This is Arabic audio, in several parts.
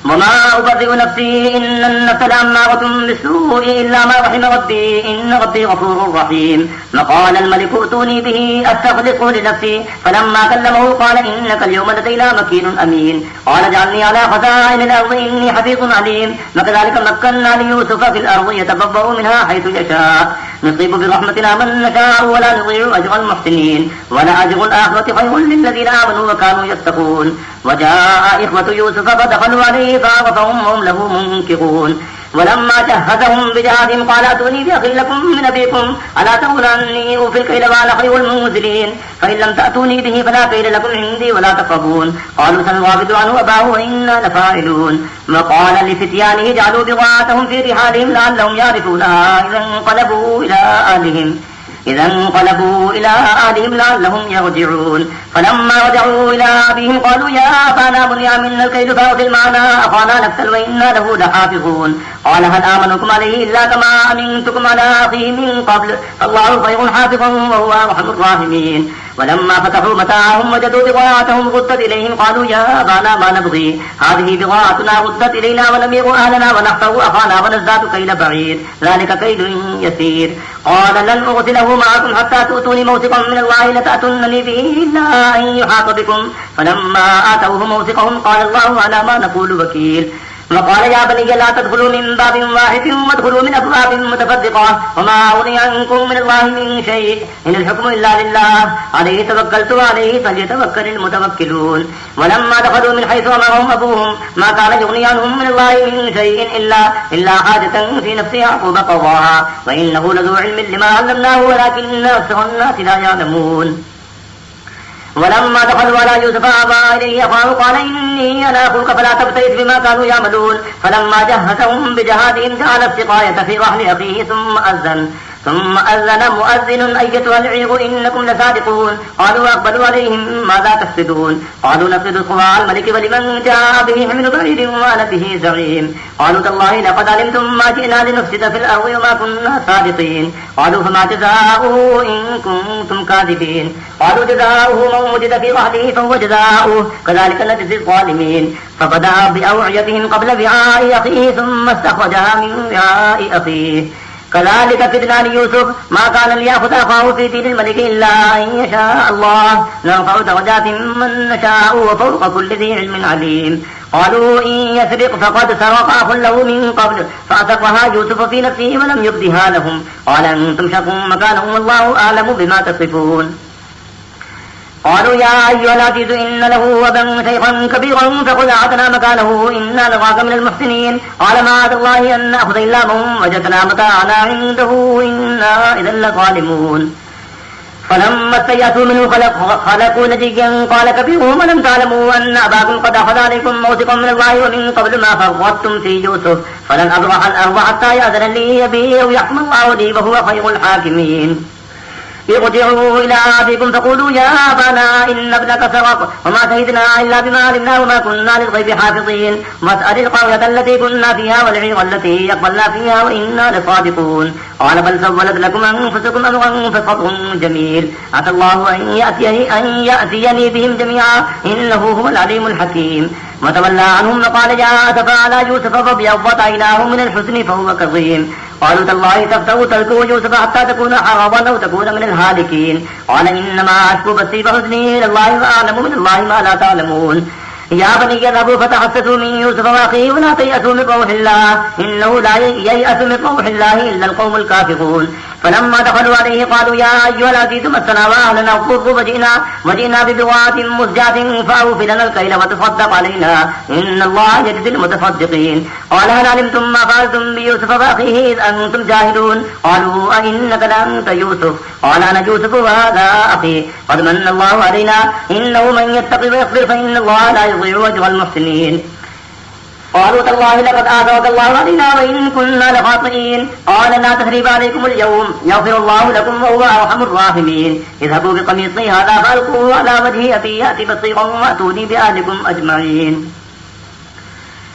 وما أبرئ نفسي إن النفس لأمارة بالسوء إلا ما رحم ربي إن ربي غفور رحيم. وقال الملك ائتوني به أستخلصه لنفسي فلما كلمه قال إنك اليوم لدينا مكين أمين. قال اجعلني على خزائن الأرض إني حفيظ عليم. وكذلك مكنا ليوسف في الأرض يتبوأ منها حيث يشاء نصيب برحمتنا من نشاء ولا نضيع أجر المحسنين ولأجر الآخرة خير للذين آمنوا وكانوا يتقون. وجاء إخوة يوسف فدخلوا عليه فعرفهم وهم له منكرون. ولما جهزهم بجهازهم قال ائتوني بأخ لكم من أبيكم ألا ترون أني أوفي الكيل وأنا خير المنزلين فإن لم تأتوني به فلا كيل لكم عندي ولا تقربون. قالوا سنراود عنه أباه وإنا لفاعلون. وقال لفتيانه اجعلوا بضاعتهم في رحالهم لعلهم يعرفونها إذا انقلبوا إلى أهلهم لعلهم يرجعون. فلما رجعوا إلى أبيهم قالوا يا أبانا منع منا الكيل فأرسل معنا أخانا نكتل وإنا له لحافظون. قال هل آمنكم عليه إلا كما أمنتكم على أخيه من قبل فالله خير حافظا وهو أرحم الراحمين. ولما فتحوا متاعهم وجدوا بضاعتهم ردت إليهم قالوا يا أبانا ما نبغي هذه بضاعتنا ردت إلينا ونمير أهلنا ونحفظ أخانا ونزداد كيل بعير ذلك كيل يسير. قال لن أرسله معكم حتى تؤتوني موثقا من الله لتأتونني به إلا أن يحاط بكم. فلما آتوه موثقهم قال الله على ما نقول وكيل. وقال يا بني لا تدخلوا من باب واحد وادخلوا من أبواب متفرقة وما أغني عنكم من الله من شيء إن الحكم إلا لله عليه توكلت وعليه فليتوكل المتوكلون. ولما دخلوا من حيث أمرهم أبوهم ما كان يغني عنهم من الله من شيء إلا حاجة في نفس يعقوب قضاها وإنه لذو علم لما علمناه ولكن أكثر الناس لا يعلمون. ولما دخلوا على يوسف آوى إليه أخاه قال إني أنا أخوك فلا تبتئس بما كانوا يعملون. فلما جهزهم بجهازهم جعل السقاية في رحل أخيه ثم أذن مؤذن أيتها العير إنكم لصادقون. قالوا أقبلوا عليهم ماذا تفسدون قالوا نفسد صواع الملك ولمن جاء به حمل بعير وأنا به زعيم. قالوا تالله لقد علمتم ما جئنا لنفسد في الأرض وما كنا صادقين. قالوا فما جزاؤه إن كنتم كاذبين. قالوا جزاؤه من وجد في رحله فهو جزاؤه كذلك نجزي الظالمين. فبدأ بأوعيتهم قبل وعاء أخيه ثم استخرجها من وعاء أخيه كذلك كدنا ليوسف ما كان ليأخذ أخاه في دين الملك إلا أن يشاء الله نرفع درجات من نشاء وفوق كل ذي علم عليم. قالوا إن يسرق فقد سرق أخ له من قبل فأسرها يوسف في نفسه ولم يبدها لهم قال أنتم شر مكانا والله أعلم بما تصفون. قالوا يا أيها العزيز إن له أبا شيخا كبيرا فخذ أحدنا مكانه إنا نراك من المحسنين. قال معاذ الله أن نأخذ إلا من وجدنا متاعنا عنده إنا إذا لظالمون. فلما استيأسوا منه خلقوا نجيا قال كبيرهم ألم تعلموا أن أباكم قد أخذ عليكم موثقا من الله ومن قبل ما فرطتم في يوسف فلن أبرح الأرض حتى يأذن لي أبي أو يحكم الله لي وهو خير الحاكمين. ارجعوا إلى أبيكم فقولوا يا أبانا إن ابنك سرق وما شهدنا إلا بما علمنا وما كنا للغيب حافظين. واسأل القرية التي كنا فيها والعير التي أقبلنا فيها وإنا لصادقون. قال بل سولت لكم أنفسكم أمرا فصبر جميل عسى الله أن يأتيني بهم جميعا إنه هو العليم الحكيم. وتولى عنهم وقال يا أسفا على يوسف فابيضت عيناه من الحزن فهو كظيم. قالوا تالله تفتأ تذكر يوسف حتى تكون حرضا أو تكون من الهالكين. قال إنما أشكو بثي فحزني إلى الله وأعلم من الله ما لا تعلمون. يا بني اذهبوا فتحسسوا من يوسف وأخيه ولا تيأسوا من روح الله إنه لا ييأس من روح الله إلا القوم الكافرون. فلما دخلوا عليه قالوا يا أيها العزيز مسنا وأهلنا الضر وجئنا ببضاعة مزجاة فأوف لنا الكيل وتصدق علينا إن الله يجزي المتصدقين. قال هل علمتم ما فعلتم بيوسف وأخيه إذ أنتم جاهلون. قالوا أئنك لأنت يوسف قال أنا يوسف وهذا أخي قد من الله علينا إنه من يتقي ويصبر فإن الله لا يضيع أجر المحسنين. قالوا تالله لقد آثرك الله علينا وإن كنا لخاطئين. قال لا تثريب عليكم اليوم يغفر الله لكم وهو أرحم الراحمين. اذهبوا بقميصي هذا فألقوه على وجه أبي يأتي بصيرا وأتوني بأهلكم أجمعين.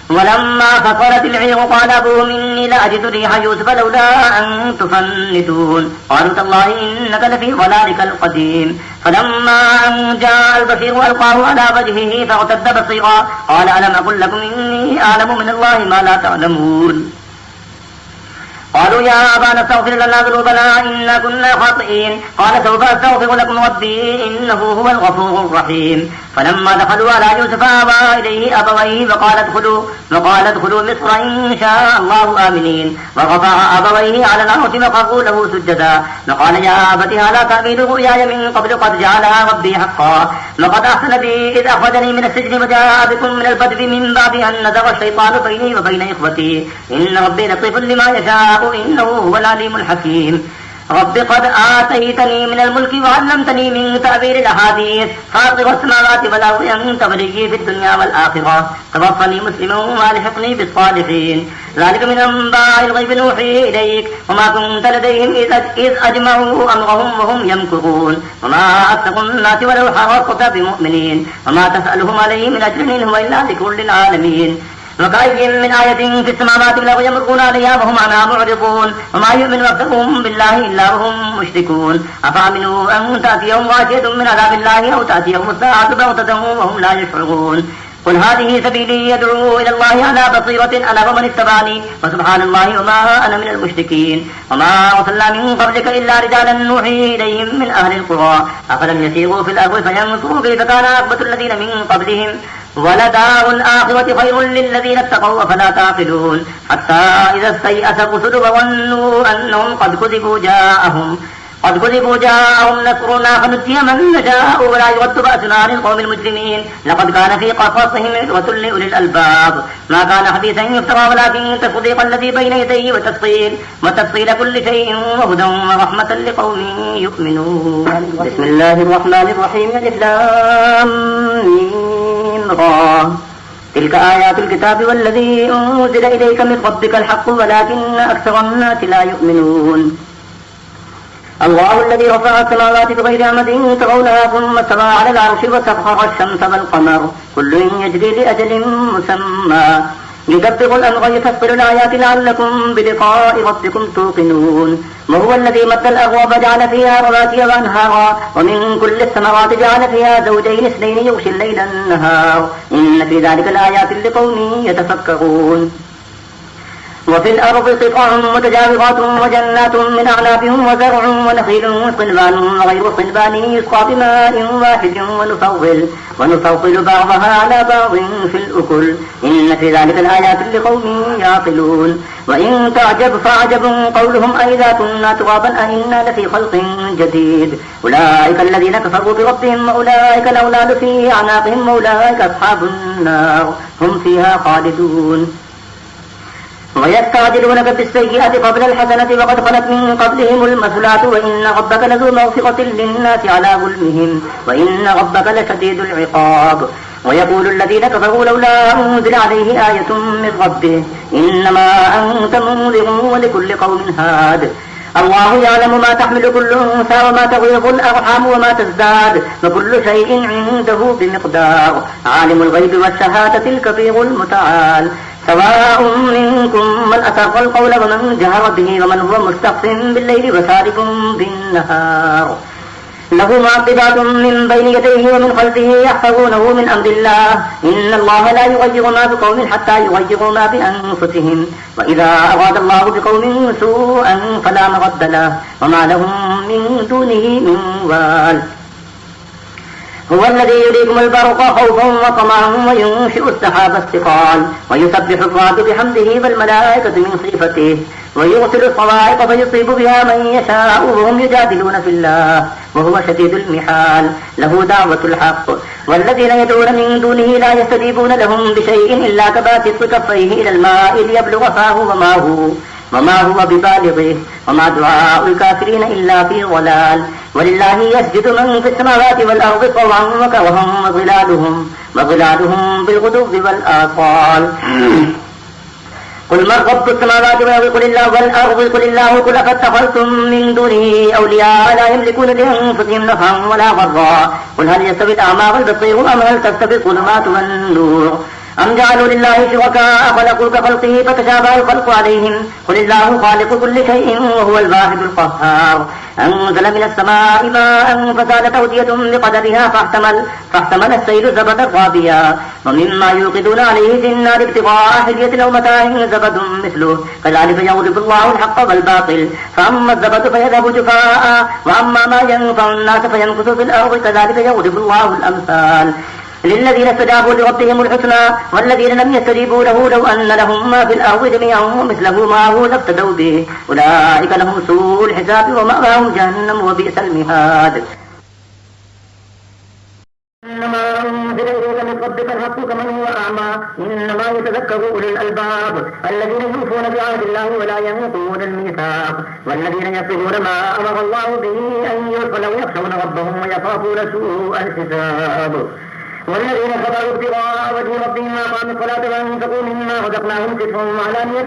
ولما فصلت العير قال أبوهم إني لأجد ريح يوسف لولا أن تفندون. قالوا تالله إنك لفي ضلالك القديم. فلما أن جاء البشير ألقاه على وجهه فارتد بصيرا قال ألم أقل لكم إني أعلم من الله ما لا تعلمون قالوا يا أبانا استغفر لنا ذنوبنا إنا كنا خاطئين قال سوف أستغفر لكم ربي إنه هو الغفور الرحيم فلما دخلوا على يوسف آوى إليه أبويه وقال ادخلوا مصر إن شاء الله آمنين ورفع أبويه على العرش وخروا له سجدا وقال يا أبت هذا تأويل رؤياي من قبل قد جعلها ربي حقا لقد أحسن بي إذ أخرجني من السجن وجاء بكم من البدو من بعد أن نزغ الشيطان بيني وبين إخوتي إن ربي لطيف لما يشاء إنه هو العليم الحكيم رب قد آتيتني من الملك وعلمتني من تأويل الأحاديث فاطر السماوات والأرض أنت وليي في الدنيا والآخرة توفني مسلما والحقني بالصالحين ذلك من أنباء الغيب نوحي إليك وما كنت لديهم إذ أجمعوا أمرهم وهم يمكرون وما أكثر الناس ولو حرصت بمؤمنين وما تسألهم عليه من أجر إن هو إلا ذكر للعالمين وكأي من آية في السماوات والأرض يمرون عليها وهم عنها معرضون وما يؤمن أكثرهم بالله إلا وهم مشركون أفأمنوا أن تأتيهم غاشية من عذاب الله أو تأتيهم الساعة بغتة وهم لا يشعرون قل هذه سبيلي يدعو إلى الله على بصيرة أنا ومن اتبعني وسبحان الله وما أنا من المشركين وما أرسلنا من قبلك إلا رجالا نوحي إليهم من أهل القرى أفلم يسيروا في الأرض فينظروا كيف كان عاقبة الذين من قبلهم ولدار الآخرة خير للذين اتقوا أفلا تعقلون حتى إذا استيأس الرسل وظنوا أنهم قد كذبوا جاءهم نصرنا فنجي من نشاء ولا يرد بأسنا عن القوم المجرمين لقد كان في قصصهم عبرة لأولي الألباب ما كان حديثا يفترى ولكن تصديق الذي بين يديه وتفصيل كل شيء وهدى ورحمة لقوم يؤمنون بسم الله الرحمن الرحيم الف لام ميم را تلك آيات الكتاب والذي أنزل إليك من ربك الحق ولكن أكثر الناس لا يؤمنون الله الذي رفع السماوات بغير عمد ترونها ثم استوى على العرش وسخر الشمس والقمر كل يجري لأجل مسمى يدبر الأمر يفصل الآيات لعلكم بلقاء ربكم توقنون وهو الذي مد الأرض وجعل فيها رواسي وأنهارا ومن كل الثمرات جعل فيها زوجين اثنين يغشي الليل النهار إن في ذلك الآيات لقوم يتفكرون وفي الأرض قطع متجاورات وجنات من أعناب وزرع ونخيل صنبان وغير صنبان يسقى بماء واحد ونفضل بعضها على بعض في الأكل إن في ذلك الآيات لقوم يعقلون وإن تعجب فعجب قولهم أئذا كنا ترابا أئنا لفي خلق جديد أولئك الذين كفروا بربهم وأولئك الأولاد في أعناقهم وأولئك أصحاب النار هم فيها خالدون ويستعجلونك بالسيئة قبل الحسنة وقد خلت من قبلهم المثلات وإن ربك لذو مغفرة للناس على ظلمهم وإن ربك لشديد العقاب ويقول الذين كفروا لولا أنزل عليه آية من ربه إنما أنت منذر ولكل قوم هاد الله يعلم ما تحمل كل أنثى وما تغيظ الأرحام وما تزداد وكل شيء عنده بمقدار عالم الغيب والشهادة الكبير المتعال سواء منكم من أسر القول ومن جهر به ومن هو مستخف بالليل وسارب بالنهار له معقبات من بين يديه ومن خلفه يحفظونه من أمر الله إن الله لا يغير ما بقوم حتى يغيروا ما بأنفسهم وإذا أراد الله بقوم سوءا فلا مرد له وما لهم من دونه من وال هو الذي يريكم البرق خوفا وطمعا وينشئ السحاب الثقال ويسبح الرعد بحمده والملائكة من خيفته ويرسل الصواعق فيصيب بها من يشاء وهم يجادلون في الله وهو شديد المحال له دعوة الحق والذين يدعون من دونه لا يستجيبون لهم بشيء إلا كباسط كفيه إلى الماء ليبلغ فاه وما هو ببالغه وما دعاء الكافرين إلا في ضلال ولله يسجد من في السماوات والأرض طوعا وكرها وظلالهم بالغدو والآصال قل من رب السماوات والأرض قل الله قل أفاتخذتم من دونه أولياء لا يملكون لأنفسهم نفعا ولا ضرا قل هل يستوي الأعمى والبصير أم هل تستوي الظلمات والنور أم جعلوا لله شركاء خلقوا كخلقه فتشابه الخلق عليهم قل الله خالق كل شيء وهو الواحد القهار أنزل من السماء ماء فسالت أودية بقدرها فاحتمل السيل زبدا رابيا ومما يوقدون عليه في النار ابتغاء حلية أو متاع زبد مثله كذلك يضرب الله الحق والباطل فأما الزبد فيذهب جفاء وأما ما ينفع الناس فيمكث في الأرض كذلك يضرب الله الأمثال للذين استجابوا لربهم الحسنى والذين لم يستجيبوا له لو أن لهم ما في الأرض جميعا ومثله معه لافتدوا به أولئك لهم سوء الحساب ومأواهم جهنم وبئس المهاد. إنما أنزل إليك من ربك الحق كمن هو أعمى إنما يتذكر أولو الألباب الذين يوفون بعهد الله ولا ينقضون الميثاق والذين يصلون ما أمر الله به أن يوصل ويخشون ربهم ويخافون سوء الحساب والذين كفروا ابتغاء وجه ربهم وأقاموا الصلاة وأنفقوا مما رزقناهم سرا وعلانية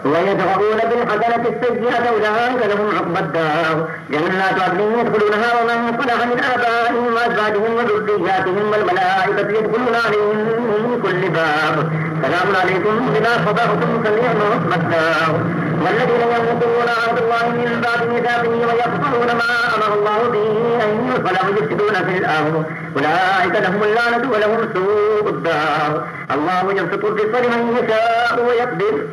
ويدرؤون بالحسنة السيئة أولئك لهم عقبى الدار جنات عدن يدخلونها ومن صلح من آبائهم وأزواجهم وذرياتهم والملائكة يدخلون عليهم من كل باب سلام عليكم بما صبرتم فنعم عقبى الدار والذين ينقضون عهد الله من بعد ميثاقه ويقطعون ما أمر الله به أن يوصل ويفسدون في الأرض أولئك لهم اللعنة ولهم سوء الدار الله يبسط الرزق لمن يشاء ويقدر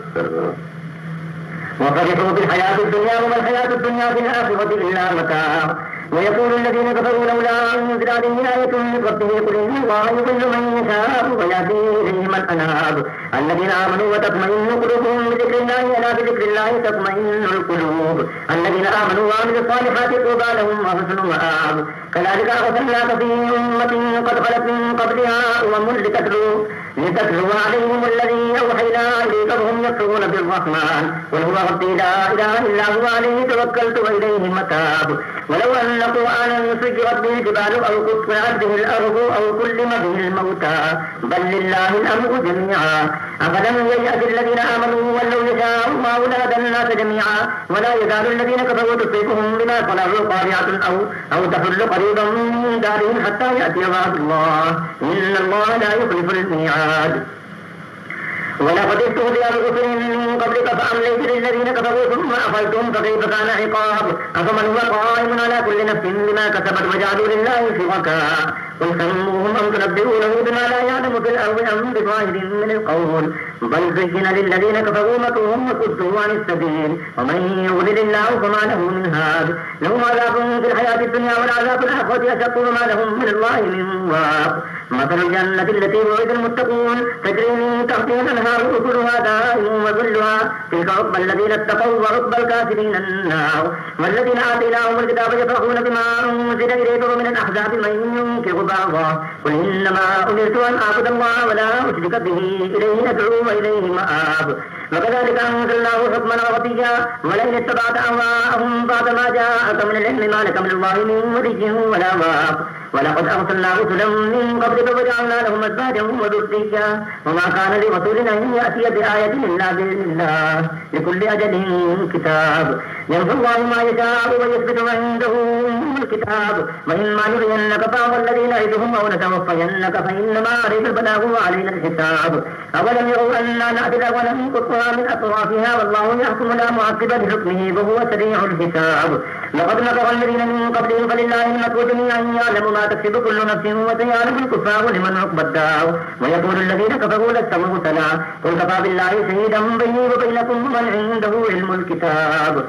وفرحوا بالحياة الدنيا وما الحياة الدنيا في الآخرة إلا متاع ويقول الذين كفروا لولا أنزل عليه آية من ربه قل إن الله يضل من يشاء ويهدي إليه من أناب الذين آمنوا وتطمئن قلوبهم بذكر الله ألا بذكر الله تطمئن القلوب الذين آمنوا وعملوا الصالحات طوبى لهم وحسن مآب كذلك أرسلناك في أمة قد خلت من قبلها أمم لتتلو عليهم الذي أوحينا إليك وهم يكفرون بالرحمن قل هو ربي لا إله إلا هو عليه توكلت وإليه متاب ولو أن قرآنا سجرت به الجبال أو قطعت به الأرض أو كلم به الموتى بل لله الأمر جميعا أفلم ييأس الذين آمنوا ولو يشاء الله لهدى الناس جميعا ولا يزال الذين كفروا تصيبهم بما صنعوا قارعة أو تحل قريبا من دارهم حتى يأتي وعد الله إن الله لا يخلف الميعاد ولقد استهزئ برسل من قبلك فأمليت للذين كفروا ثم أخذتهم فكيف كان عقاب أفمن هو قائم على كل نفس بما كسبت وجعلوا لله شركاء قل سموهم أم تنبئونه بما لا يعلم في الأرض أم بظاهر من القول بل زين للذين كفروا مكرهم وصدوا عن السبيل ومن يضلل الله فما له من هاد لهم عذاب في الحياة الدنيا والعذاب الآخرة أشق وما لهم من الله من واق مثل الجنة التي وعد المتقون تجري من تحتها الأنهار أكلها دائم وظلها تلك عقبى الذين اتقوا وعقبى الكافرين النار والذين آتيناهم الكتاب يفرحون بما أنزل إليك ومن الأحزاب من ينكر بعضا قل إنما أمرت أن أعبد الله ولا أشرك به إليه أدعو وإليه مآب وكذلك أنزلناه حكما عربيا ولئن اتبعت أهواءهم بعد ما جاءك من العلم ما لك من الله من ولي ولا واق ولقد أرسلنا رسلا من قبلك وجعلنا لهم أزواجا وذريا وما كان لرسول أن يأتي بآية إلا بإذن الله لكل أجل كتاب يمحو الله ما يشاء ويثبت عنده الكتاب وإما نرينك بعض الذين نعدهم أو نتوفينك فإنما عليك البلاغ وعلينا الحساب أولم يروا أنا نأتي الأرض ننقصها من أطرافها والله يحكم لا معقب لحكمه وهو سريع الحساب لقد مكر الذين من قبلهم فلله المكر جميعا يعلم ما تكسب كل نفس وسيعلم الكفار لمن عقبى الدار ويقول الذين كفروا لست مرسلا قل كفى بالله شهيدا بيني وبينكم ومن عنده علم الكتاب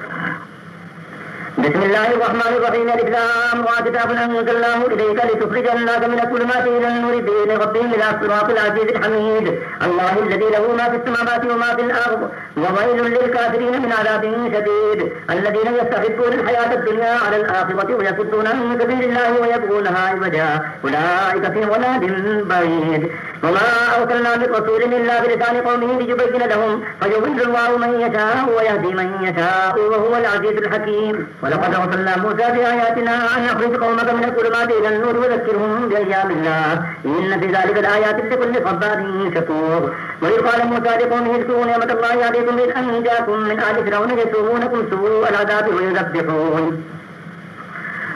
بسم الله الرحمن الرحيم الإسلام وكتاب أنزلناه إليك لتخرج الناس من الظلمات إلى النور بإذن ربهم إلى صراط العزيز الحميد الله الذي له ما في السماوات وما في الأرض وويل للكافرين من عذاب شديد الذين يستحبون الحياة الدنيا على الآخرة ويصدون عن سبيل الله ويبغونها عوجا أولئك في ضلال بعيد وما أرسلنا من رسول إلا بلسان قومه ليبين لهم فيضل الله من يشاء ويهدي من يشاء وهو العزيز الحكيم ولقد أرسلنا موسى بآياتنا أن يخرج قومك من الظلمات إلى النور وذكرهم بأيام الله إن في ذلك الآيات لكل صبار شكور وإذ قال موسى لقومه اذكروا نعمة الله عليكم إذ أنجاكم من آل فرعون يسومونكم سوء العذاب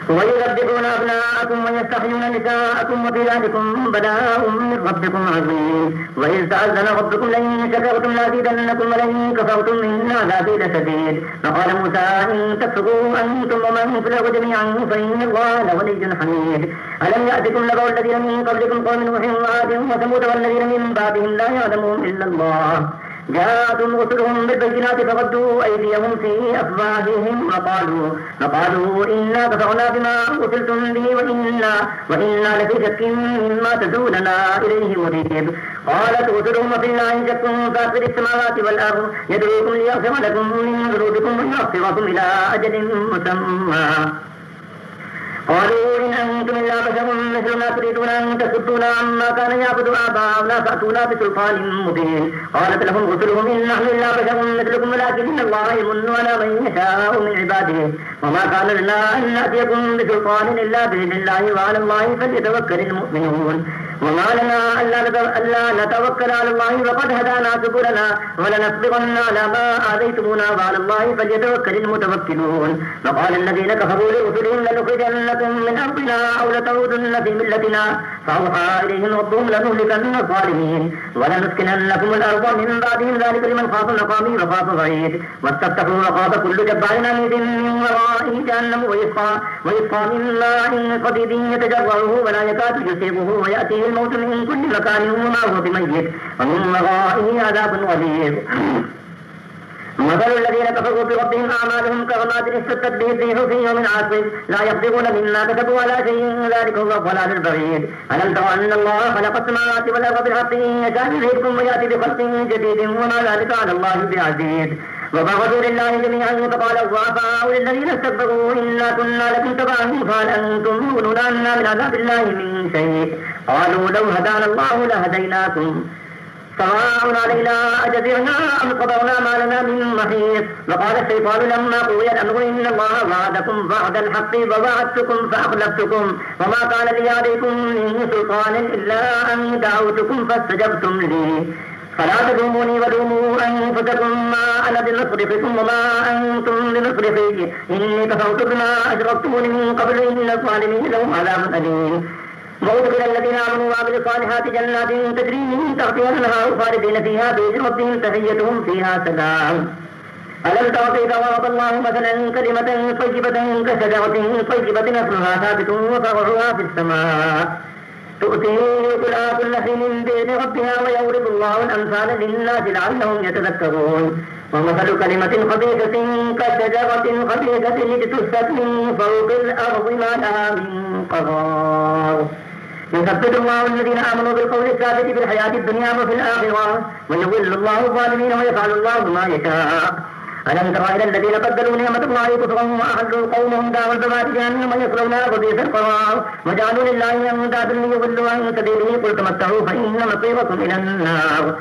ويذبحون أبناءكم ويستحيون نساءكم وفي ذلكم بلاء من ربكم عظيم. وإذ تأذن ربكم لئن شكرتم لأزيدنكم ولئن كفرتم إن عذابي لشديد. فقال موسى إن تكفروا أنتم ومن في الأرض جميعا فإن الله لغني حميد. ألم يأتكم نبأ الذين من قبلكم قوم نوح وعاد وثمود والذين من بعدهم لا يعلمهم إلا الله جاءتهم رسلهم بالبينات فردوا أيديهم في أفواههم وقالوا إنا كفرنا بما أرسلتم به وإنا لفي شك مما تدعوننا إليه مريب. قالت رسلهم وفي الله شك فاطر السماوات والأرض يدعوكم ليغفر لكم من ذنوبكم ويؤخركم إلى أجل مسمى. قالوا إن أنتم إلا بشر مثلنا تريدون أن تصدونا عما كان يعبد آباؤنا فأتونا بسلطان مبين. قالت لهم رسلهم إن نحن إلا بشر مثلكم ولكن الله يمن على من يشاء من عباده وما كان لنا أن نأتيكم بسلطان إلا بإذن الله وعلى الله فليتوكل المؤمنون. وما لنا ألا نتوكل على الله وقد هدانا سبلنا ولنصبرن على ما آذيتمونا وعلى الله فليتوكل المتوكلون. وقال الذين كفروا لرسلهم لنخرجنكم من أرضنا أو لتعودن في ملتنا فأوحى إليهم ربهم لنهلكن الظالمين ولنسكننكم الأرض من بعدهم ذلك لمن خاف مقامي وخاف وعيد. واستفتحوا وخاف كل جبار عنيد من ورائه جهنم ويسقى من ماء صديد يتجرعه ولا يكاد يسيغه ويأتيه الموت من كل مكان وما هو بميت ومن ورائه عذاب غليظ. مثل الذين كفروا بربهم أعمالهم كرماد اشتدت به الريح في يوم عاصف لا يقدرون مما كسبوا على شيء ذلك هو الضلال البعيد. ألم تروا أن الله خلق السماوات والأرض بالحق يشاء يذهبكم ويأتي بخلق جديد وما ذلك على الله بعزيز. وبرزوا لله جميعا فقال الضعفاء للذين استكبروا إنا كنا لكم تبعا فهل أنتم مغنون عنا من عذاب الله من شيء. قالوا لو هدانا الله لهديناكم سواء علينا أجزعنا أم صبرنا ما لنا من محيص. وقال الشيطان لما قضي الأمر إن الله وعدكم وعد الحق ووعدتكم فأخلفتكم وما كان لي عليكم من سلطان إلا أن دعوتكم فاستجبتم لي فلا تلوموني ولوموا أنفسكم ما أنا بمصرخكم وما أنتم بمصرخي إني كفرت بما أشركتموني من قبل إن الظالمين لهم عذاب أليم. وأدخل الذين آمنوا وعملوا الصالحات جنات تجري من تحتها الأنهار خالدين فيها بإذن ربهم تحيتهم فيها سلام. ألم تر كيف ضرب الله مثلا كلمة طيبة كشجرة طيبة أصلها ثابت وفرعها في السماء تؤتي كل حين بإذن ربها ويضرب الله الأمثال للناس لعلهم يتذكرون. ومثل كلمة خبيثة كشجرة خبيثة اجتثت من فوق الأرض ما لها من قرار. يثبت الله الذين آمنوا بالقول الثابت في الحياة الدنيا وفي الآخرة ويضل الله الظالمين ويفعل الله ما يشاء. ألم تر إلى الذين بدلوا نعمة الله كفرا وأحلوا قومهم دار البوار جهنم يصلونها وبئس القرار وجعلوا لله أندادا ليضلوا عن سبيله قل تمتعوا فإن مصيركم إلى النار.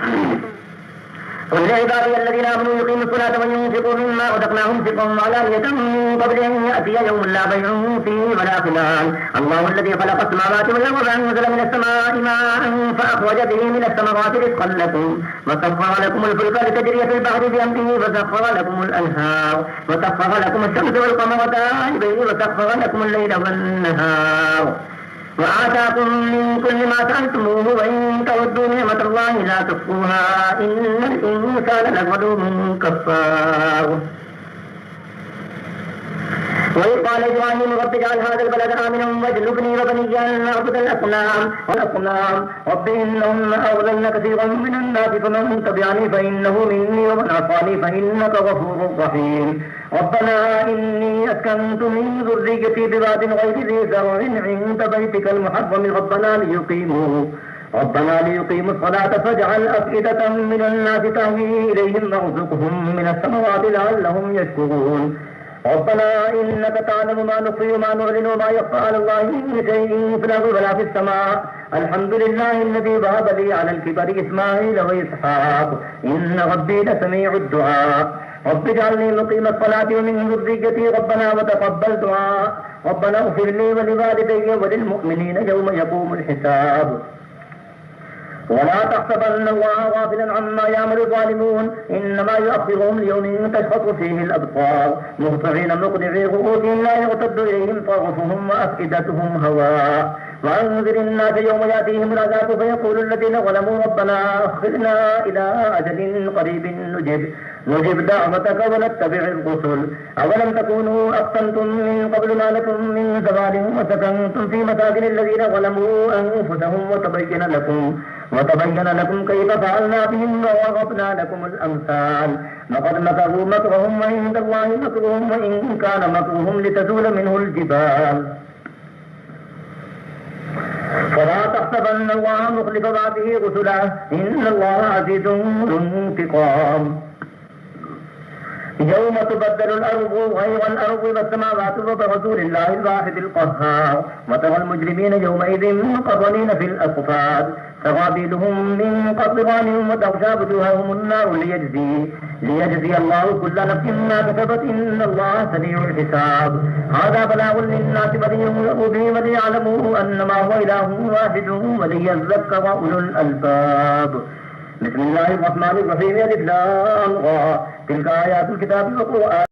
قل لعبادي الذين آمنوا يقيموا الصلاة وينفقوا مما رزقناهم سرا وعلانية من قبل أن يأتي يوم لا بيع فيه ولا خلال. الله الذي خلق السماوات والأرض أنزل من السماء ماء فأخرج به من الثمرات رزقا لكم وسخر لكم الفلك لتجري في البحر بأمره وسخر لكم الأنهار وسخر لكم الشمس والقمر دائبين وسخر لكم الليل والنهار وآتاكم من كل ما سألتموه وإن تعدوا نعمة الله لا تحصوها إن الإنسان لظلوم كفار. وإذ قال إبراهيم رب اجعل هذا البلد آمنا واجنبني وبني أن نعبد الأصنام رب إنهن أضللن كثيرا من الناس فمن تبعني فإنه مني ومن عصاني فإنك غفور رحيم. ربنا إني أسكنت من ذريتي بواد غير ذي زرع عند بيتك المحرم ربنا ليقيموا الصلاة فاجعل أفئدة من الناس تهوي إليهم وارزقهم من الثمرات لعلهم يشكرون. ربنا إنك تعلم ما نخفي وما نعلن وما يخفى على الله من شيء في الأرض ولا في السماء. الحمد لله الذي وهب لي على الكبر إسماعيل وإسحاق إن ربي لسميع الدعاء. رب اجعلني مقيم الصلاة ومن ذريتي ربنا وتقبل دعاء. ربنا اغفر لي ولوالدي وللمؤمنين يوم يقوم الحساب. ولا تحسبن الله غافلا عما يعمل الظالمون إنما يؤخرهم ليوم تشخص فيه الأبصار مهطعين مقنعي رؤوسهم لا يرتد إليهم طرفهم وأفئدتهم هواء وأنذر الناس يوم يأتيهم العذاب فيقول الذين ظلموا ربنا أخرنا إلى أجل قريب نجب دعوتك ونتبع الرسل أولم تكونوا أقسمتم من قبل ما لكم من زوال وسكنتم في مساكن الذين ظلموا أنفسهم وتبين لكم كيف فعلنا بهم ووضعنا لكم الأمثال لقد مكروا مكرهم وعند الله مكرهم وإن كان مكرهم لتزول منه الجبال فلا تحسبن الله مخلف وعده رسله إن الله عزيز ذو انتقام يوم تبدل الأرض غير الأرض والسماوات وبرزوا لله الواحد القهار وترى المجرمين يومئذ مقرنين في الأصفاد سرابيلهم من قطران وتغشى وجوههم النار ليجزي الله كل نفس ما كسبت إن الله سريع الحساب هذا بلاغ للناس ولينذروا به وليعلموا أنما هو إله واحد وليذكر أولو الألباب بسم الله الرحمن الرحيم الف لام را تلك آيات الكتاب والقرآن